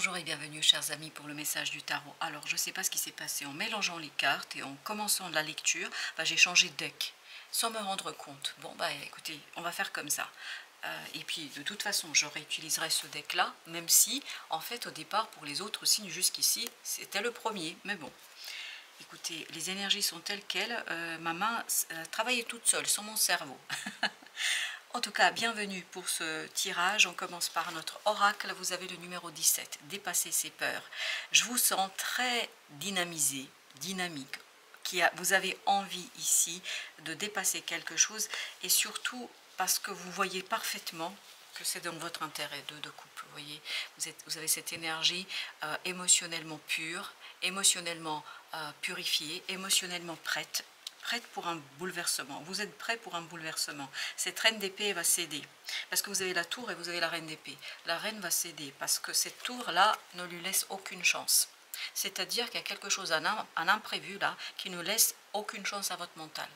Bonjour et bienvenue chers amis pour le message du tarot. Alors je ne sais pas ce qui s'est passé en mélangeant les cartes et en commençant la lecture, j'ai changé de deck sans me rendre compte. Bon écoutez, on va faire comme ça. Et puis de toute façon je réutiliserai ce deck là, même si en fait au départ pour les autres signes jusqu'ici c'était le premier. Mais bon, écoutez, les énergies sont telles quelles, ma main travaillait toute seule sans mon cerveau. En tout cas, bienvenue pour ce tirage. On commence par notre oracle. Vous avez le numéro 17, dépasser ses peurs. Je vous sens très dynamisé, dynamique. Vous avez envie ici de dépasser quelque chose et surtout parce que vous voyez parfaitement que c'est dans votre intérêt de couple. Vous voyez, vous avez cette énergie émotionnellement pure, émotionnellement purifiée, émotionnellement prête pour un bouleversement. Vous êtes prêt pour un bouleversement. Cette reine d'épée va céder. Parce que vous avez la tour et vous avez la reine d'épée. La reine va céder parce que cette tour-là ne lui laisse aucune chance. C'est-à-dire qu'il y a quelque chose, un imprévu là, qui ne laisse aucune chance à votre mental.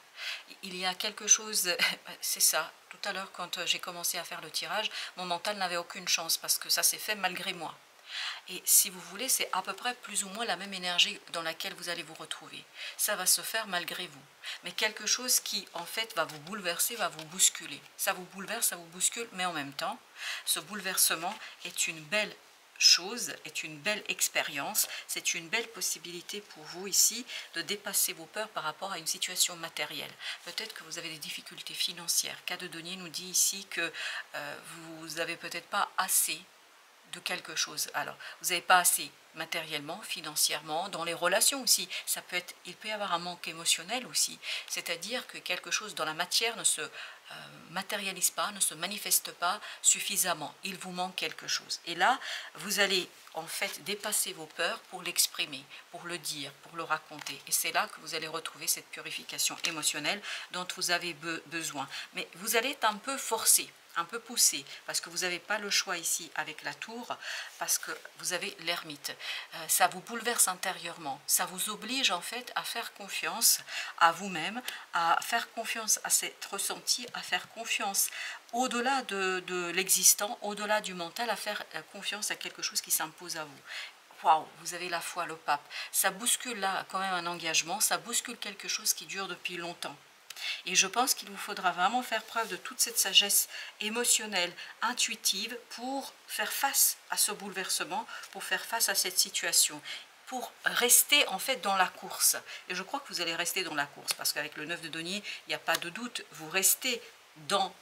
Il y a quelque chose, c'est ça, tout à l'heure quand j'ai commencé à faire le tirage, mon mental n'avait aucune chance parce que ça s'est fait malgré moi. Et si vous voulez, c'est à peu près plus ou moins la même énergie dans laquelle vous allez vous retrouver. Ça va se faire malgré vous. Mais quelque chose qui, en fait, va vous bouleverser, va vous bousculer. Ça vous bouleverse, ça vous bouscule, mais en même temps, ce bouleversement est une belle chose, est une belle expérience. C'est une belle possibilité pour vous ici de dépasser vos peurs par rapport à une situation matérielle. Peut-être que vous avez des difficultés financières. Cas de Denier nous dit ici que vous n'avez peut-être pas assez de quelque chose. Alors, vous n'avez pas assez matériellement, financièrement, dans les relations aussi. Il peut y avoir un manque émotionnel aussi. C'est-à-dire que quelque chose dans la matière ne se matérialise pas, ne se manifeste pas suffisamment. Il vous manque quelque chose. Et là, vous allez en fait dépasser vos peurs pour l'exprimer, pour le dire, pour le raconter. Et c'est là que vous allez retrouver cette purification émotionnelle dont vous avez besoin. Mais vous allez être un peu forcé, un peu poussé, parce que vous n'avez pas le choix ici avec la tour, parce que vous avez l'ermite. Ça vous bouleverse intérieurement, ça vous oblige en fait à faire confiance à vous-même, à faire confiance à cet ressenti, à faire confiance au-delà de l'existant, au-delà du mental, à faire confiance à quelque chose qui s'impose à vous. Waouh, vous avez la foi, le pape. Ça bouscule là quand même un engagement, ça bouscule quelque chose qui dure depuis longtemps. Et je pense qu'il vous faudra vraiment faire preuve de toute cette sagesse émotionnelle, intuitive, pour faire face à ce bouleversement, pour faire face à cette situation, pour rester en fait dans la course. Et je crois que vous allez rester dans la course, parce qu'avec le 9 de denier, il n'y a pas de doute, vous restez dans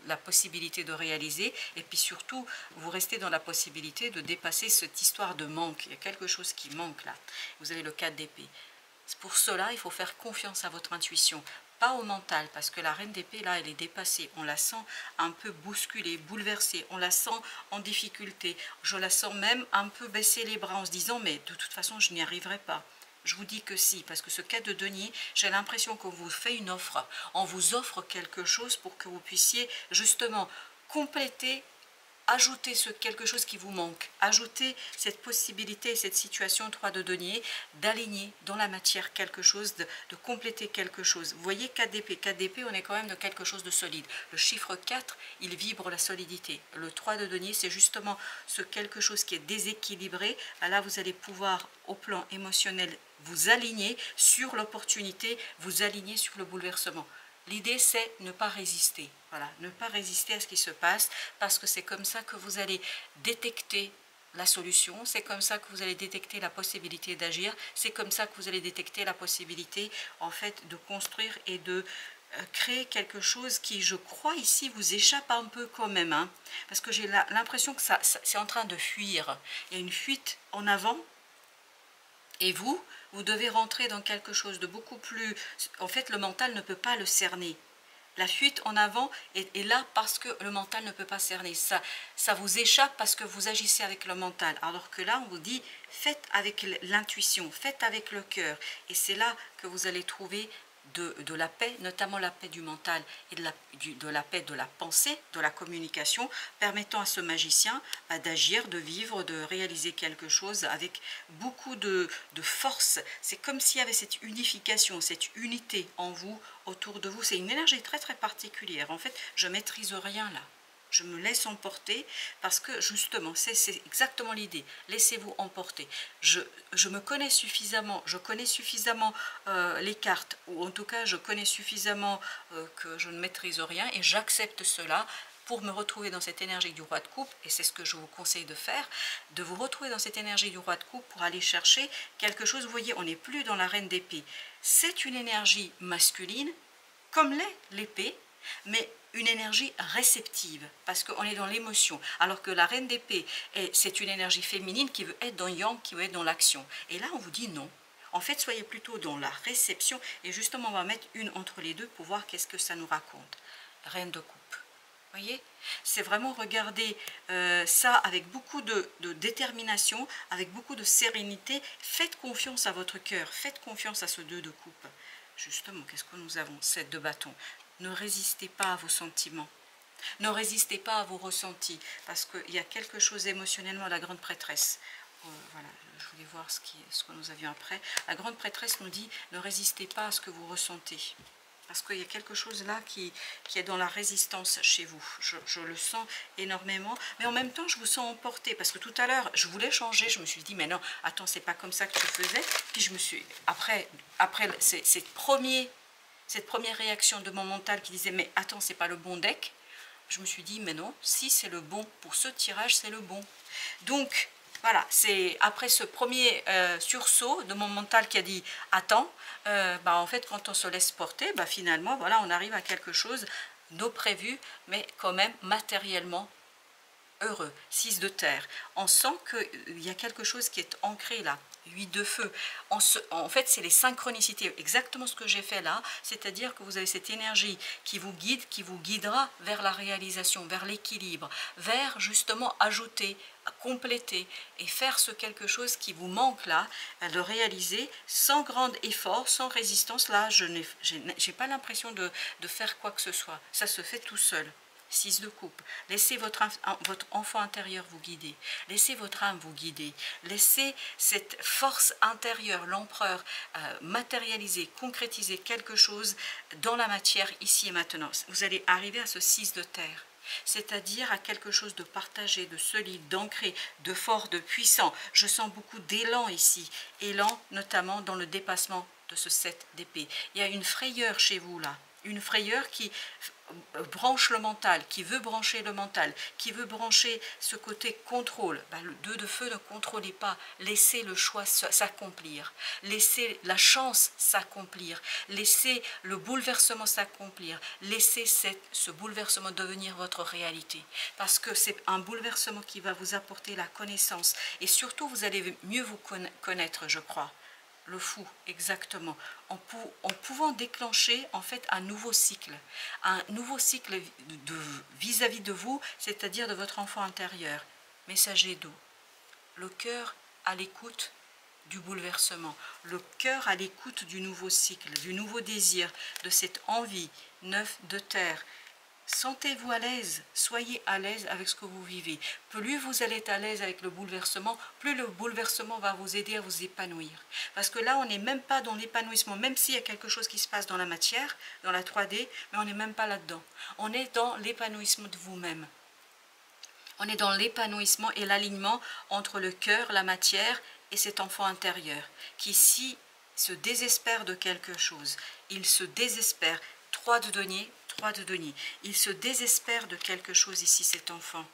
la possibilité de réaliser, et puis surtout, vous restez dans la possibilité de dépasser cette histoire de manque. Il y a quelque chose qui manque là. Vous avez le 4 d'épée. Pour cela, il faut faire confiance à votre intuition, pas au mental, parce que la reine d'épée, là, elle est dépassée. On la sent un peu bousculée, bouleversée, on la sent en difficulté. Je la sens même un peu baisser les bras en se disant, mais de toute façon, je n'y arriverai pas. Je vous dis que si, parce que ce 4 de denier, j'ai l'impression qu'on vous fait une offre. On vous offre quelque chose pour que vous puissiez justement compléter, ajouter quelque chose qui vous manque, ajouter cette possibilité, cette situation 3 de denier, d'aligner dans la matière quelque chose, de compléter quelque chose. Vous voyez 4 d'épée, 4 d'épée, on est quand même de quelque chose de solide. Le chiffre 4, il vibre la solidité. Le 3 de denier, c'est justement ce quelque chose qui est déséquilibré. Là, vous allez pouvoir, au plan émotionnel, vous aligner sur l'opportunité, vous aligner sur le bouleversement. L'idée, c'est ne pas résister. Voilà, ne pas résister à ce qui se passe, parce que c'est comme ça que vous allez détecter la solution, c'est comme ça que vous allez détecter la possibilité d'agir, c'est comme ça que vous allez détecter la possibilité, en fait, de construire et de créer quelque chose qui, je crois, ici, vous échappe un peu quand même, hein, parce que j'ai l'impression que c'est en train de fuir. Il y a une fuite en avant, et vous devez rentrer dans quelque chose de beaucoup plus... En fait, le mental ne peut pas le cerner. La fuite en avant est là parce que le mental ne peut pas cerner. Ça vous échappe parce que vous agissez avec le mental. Alors que là, on vous dit, faites avec l'intuition, faites avec le cœur. Et c'est là que vous allez trouver de la paix, notamment la paix du mental et de la paix de la pensée, de la communication, permettant à ce magicien d'agir, de vivre, de réaliser quelque chose avec beaucoup de force. C'est comme s'il y avait cette unification, cette unité en vous, autour de vous. C'est une énergie très très particulière. En fait, je ne maîtrise rien là. je me laisse emporter, parce que justement, c'est exactement l'idée. Laissez-vous emporter. Je me connais suffisamment, je connais suffisamment les cartes, ou en tout cas, je connais suffisamment que je ne maîtrise rien, et j'accepte cela pour me retrouver dans cette énergie du roi de coupe, et c'est ce que je vous conseille de faire, de vous retrouver dans cette énergie du roi de coupe pour aller chercher quelque chose. Vous voyez, on n'est plus dans la reine d'épée. C'est une énergie masculine, comme l'est l'épée, mais une énergie réceptive, parce qu'on est dans l'émotion, alors que la reine d'épée, c'est une énergie féminine qui veut être dans yang, qui veut être dans l'action. Et là, on vous dit non. En fait, soyez plutôt dans la réception, et justement, on va mettre une entre les deux pour voir qu'est-ce que ça nous raconte. Reine de coupe. Voyez, c'est vraiment regarder ça avec beaucoup de détermination, avec beaucoup de sérénité. Faites confiance à votre cœur, faites confiance à ce 2 de coupe. Justement, qu'est-ce que nous avons? 7 de bâton. Ne résistez pas à vos sentiments. Ne résistez pas à vos ressentis, parce qu'il y a quelque chose émotionnellement à la grande prêtresse. Voilà, je voulais voir ce que nous avions après. La grande prêtresse nous dit, ne résistez pas à ce que vous ressentez. Parce qu'il y a quelque chose là qui est dans la résistance chez vous. Je le sens énormément. Mais en même temps, je vous sens emporté. Parce que tout à l'heure, je voulais changer. Je me suis dit, mais non, attends, c'est pas comme ça que tu faisais. Puis je me suis... Après cette première réaction de mon mental qui disait, mais attends, c'est pas le bon deck. Je me suis dit, mais non, si c'est le bon. Pour ce tirage, c'est le bon. Donc... Voilà, c'est après ce premier sursaut de mon mental qui a dit « Attends en fait, quand on se laisse porter, finalement, voilà, on arrive à quelque chose, nos prévus, mais quand même matériellement heureux. 6 de terre. On sent qu'il y a quelque chose qui est ancré là. 8 de feu. En fait, c'est les synchronicités. Exactement ce que j'ai fait là. C'est-à-dire que vous avez cette énergie qui vous guide, qui vous guidera vers la réalisation, vers l'équilibre, vers justement ajouter, compléter et faire ce quelque chose qui vous manque là, le réaliser sans grand effort, sans résistance. Là, je n'ai pas l'impression de faire quoi que ce soit. Ça se fait tout seul. 6 de coupe. Laissez votre enfant intérieur vous guider. Laissez votre âme vous guider. Laissez cette force intérieure, l'empereur, matérialiser, concrétiser quelque chose dans la matière ici et maintenant. Vous allez arriver à ce 6 de terre. C'est-à-dire à quelque chose de partagé, de solide, d'ancré, de fort, de puissant. Je sens beaucoup d'élan ici. Élan notamment dans le dépassement de ce 7 d'épée. Il y a une frayeur chez vous là. Une frayeur qui branche le mental, qui veut brancher le mental, qui veut brancher ce côté contrôle. Le 2 de feu ne contrôlez pas, laissez le choix s'accomplir, laissez la chance s'accomplir, laissez le bouleversement s'accomplir, laissez ce bouleversement devenir votre réalité. Parce que c'est un bouleversement qui va vous apporter la connaissance et surtout vous allez mieux vous connaître, je crois. Le fou, exactement, en pouvant déclencher en fait un nouveau cycle vis-à-vis de vous, c'est-à-dire de votre enfant intérieur. Messager d'eau, le cœur à l'écoute du bouleversement, le cœur à l'écoute du nouveau cycle, du nouveau désir, de cette envie. 9 de terre. Sentez-vous à l'aise, soyez à l'aise avec ce que vous vivez. Plus vous allez être à l'aise avec le bouleversement, plus le bouleversement va vous aider à vous épanouir. Parce que là, on n'est même pas dans l'épanouissement, même s'il y a quelque chose qui se passe dans la matière, dans la 3D, mais on n'est même pas là-dedans. On est dans l'épanouissement de vous-même. On est dans l'épanouissement et l'alignement entre le cœur, la matière et cet enfant intérieur, qui ici se désespère de quelque chose. Il se désespère. 3 de denier. 3 de denier. Il se désespère de quelque chose ici, cet enfant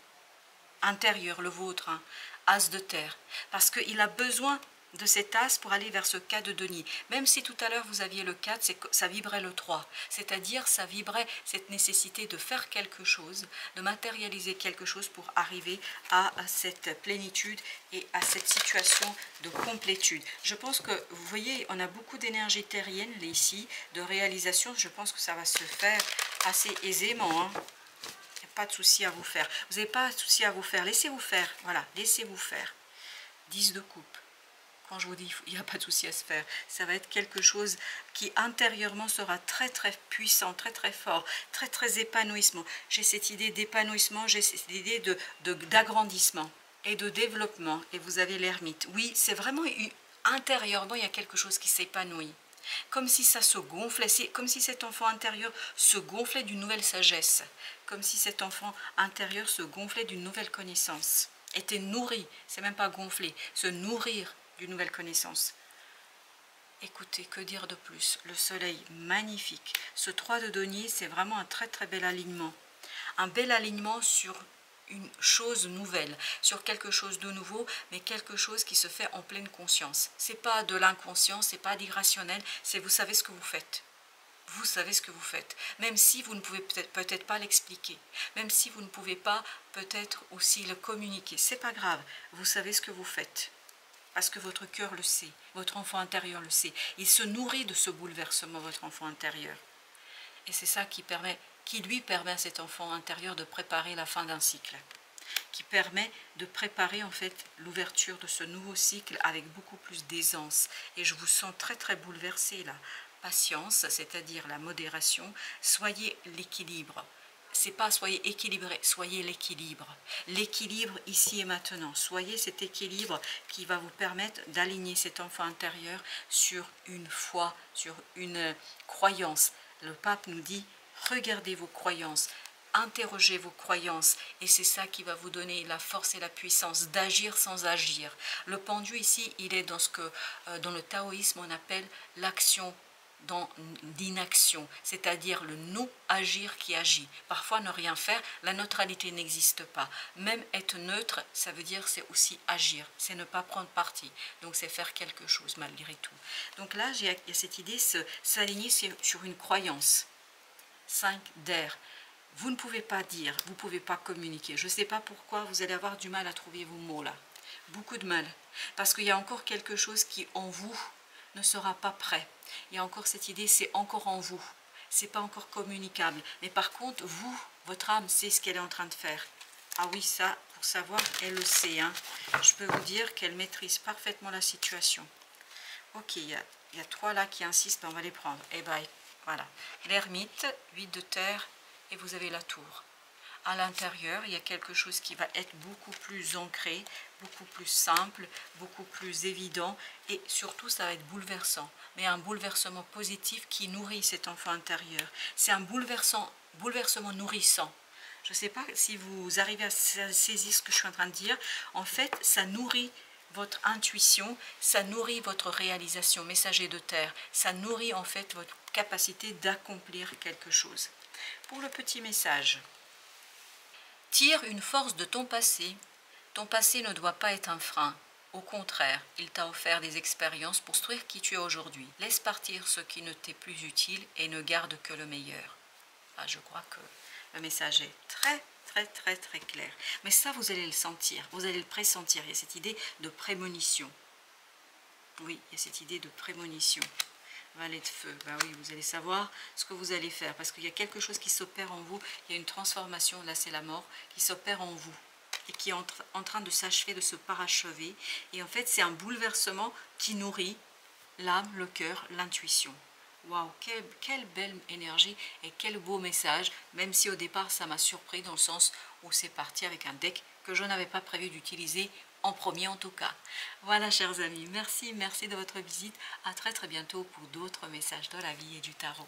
intérieur, le vôtre, hein. As de terre, parce qu'il a besoin de cet as pour aller vers ce 4 de denier. Même si tout à l'heure vous aviez le 4, ça vibrait le 3, c'est-à-dire ça vibrait cette nécessité de faire quelque chose, de matérialiser quelque chose pour arriver à cette plénitude et à cette situation de complétude. Je pense que, vous voyez, on a beaucoup d'énergie terrienne là, ici, de réalisation. Je pense que ça va se faire assez aisément, hein. Il n'y a pas de souci à vous faire. Vous n'avez pas de souci à vous faire. Laissez-vous faire. Voilà, laissez-vous faire. 10 de coupe. Quand je vous dis il n'y a pas de souci à se faire, ça va être quelque chose qui intérieurement sera très très puissant, très très fort, très très épanouissement. J'ai cette idée d'épanouissement, j'ai cette idée d'agrandissement et de développement. Et vous avez l'ermite. Oui, c'est vraiment intérieurement, il y a quelque chose qui s'épanouit. Comme si ça se gonflait, c'est comme si cet enfant intérieur se gonflait d'une nouvelle sagesse, comme si cet enfant intérieur se gonflait d'une nouvelle connaissance, était nourri, c'est même pas gonfler, se nourrir d'une nouvelle connaissance. Écoutez, que dire de plus? Le soleil, magnifique. Ce 3 de denier, c'est vraiment un très très bel alignement. Un bel alignement sur une chose nouvelle, sur quelque chose de nouveau, mais quelque chose qui se fait en pleine conscience. C'est pas de l'inconscient, c'est pas d'irrationnel, c'est vous savez ce que vous faites. Vous savez ce que vous faites, même si vous ne pouvez peut-être pas l'expliquer, même si vous ne pouvez pas peut-être aussi le communiquer. C'est pas grave, vous savez ce que vous faites. Parce que votre cœur le sait, votre enfant intérieur le sait. Il se nourrit de ce bouleversement, votre enfant intérieur. Et c'est ça qui lui permet à cet enfant intérieur de préparer la fin d'un cycle. Qui permet de préparer en fait l'ouverture de ce nouveau cycle avec beaucoup plus d'aisance. Et je vous sens très très bouleversé là. Patience, c'est-à-dire la modération. Soyez l'équilibre. C'est pas soyez équilibré, soyez l'équilibre. L'équilibre ici et maintenant. Soyez cet équilibre qui va vous permettre d'aligner cet enfant intérieur sur une foi, sur une croyance. Le pape nous dit, regardez vos croyances, interrogez vos croyances, et c'est ça qui va vous donner la force et la puissance d'agir sans agir. Le pendu ici, il est dans ce que dans le taoïsme on appelle l'action d'inaction, c'est-à-dire le non-agir qui agit. Parfois ne rien faire, la neutralité n'existe pas. Même être neutre, ça veut dire c'est aussi agir, c'est ne pas prendre parti. Donc c'est faire quelque chose malgré tout. Donc là, il y a cette idée, s'aligner sur une croyance. 5 d'air. Vous ne pouvez pas dire, vous ne pouvez pas communiquer. Je ne sais pas pourquoi vous allez avoir du mal à trouver vos mots là. Beaucoup de mal. Parce qu'il y a encore quelque chose qui en vous ne sera pas prêt. Il y a encore cette idée, c'est encore en vous. C'est pas encore communicable. Mais par contre, vous, votre âme, sait ce qu'elle est en train de faire. Ah oui, ça, pour savoir, elle le sait. Hein. Je peux vous dire qu'elle maîtrise parfaitement la situation. Ok, il y a 3 là qui insistent, on va les prendre. Et bien, voilà. L'ermite, 8 de terre, et vous avez la tour. À l'intérieur, il y a quelque chose qui va être beaucoup plus ancré, beaucoup plus simple, beaucoup plus évident, et surtout ça va être bouleversant, mais un bouleversement positif qui nourrit cet enfant intérieur. C'est un bouleversement nourrissant. Je ne sais pas si vous arrivez à saisir ce que je suis en train de dire. En fait, ça nourrit votre intuition, ça nourrit votre réalisation, messager de terre, ça nourrit en fait votre capacité d'accomplir quelque chose. Pour le petit message, tire une force de ton passé. Ton passé ne doit pas être un frein. Au contraire, il t'a offert des expériences pour construire qui tu es aujourd'hui. Laisse partir ce qui ne t'est plus utile et ne garde que le meilleur. Ah, je crois que le message est très très clair. Mais ça, vous allez le sentir, vous allez le pressentir. Il y a cette idée de prémonition. Oui, il y a cette idée de prémonition. Valet de feu, ben oui, vous allez savoir ce que vous allez faire, parce qu'il y a quelque chose qui s'opère en vous, il y a une transformation, là c'est la mort, qui s'opère en vous, et qui est en train de s'achever, de se parachever, et en fait c'est un bouleversement qui nourrit l'âme, le cœur, l'intuition. Waouh, quelle belle énergie et quel beau message, même si au départ ça m'a surpris dans le sens où c'est parti avec un deck que je n'avais pas prévu d'utiliser en premier en tout cas. Voilà chers amis, merci de votre visite, à très bientôt pour d'autres messages de la vie et du tarot.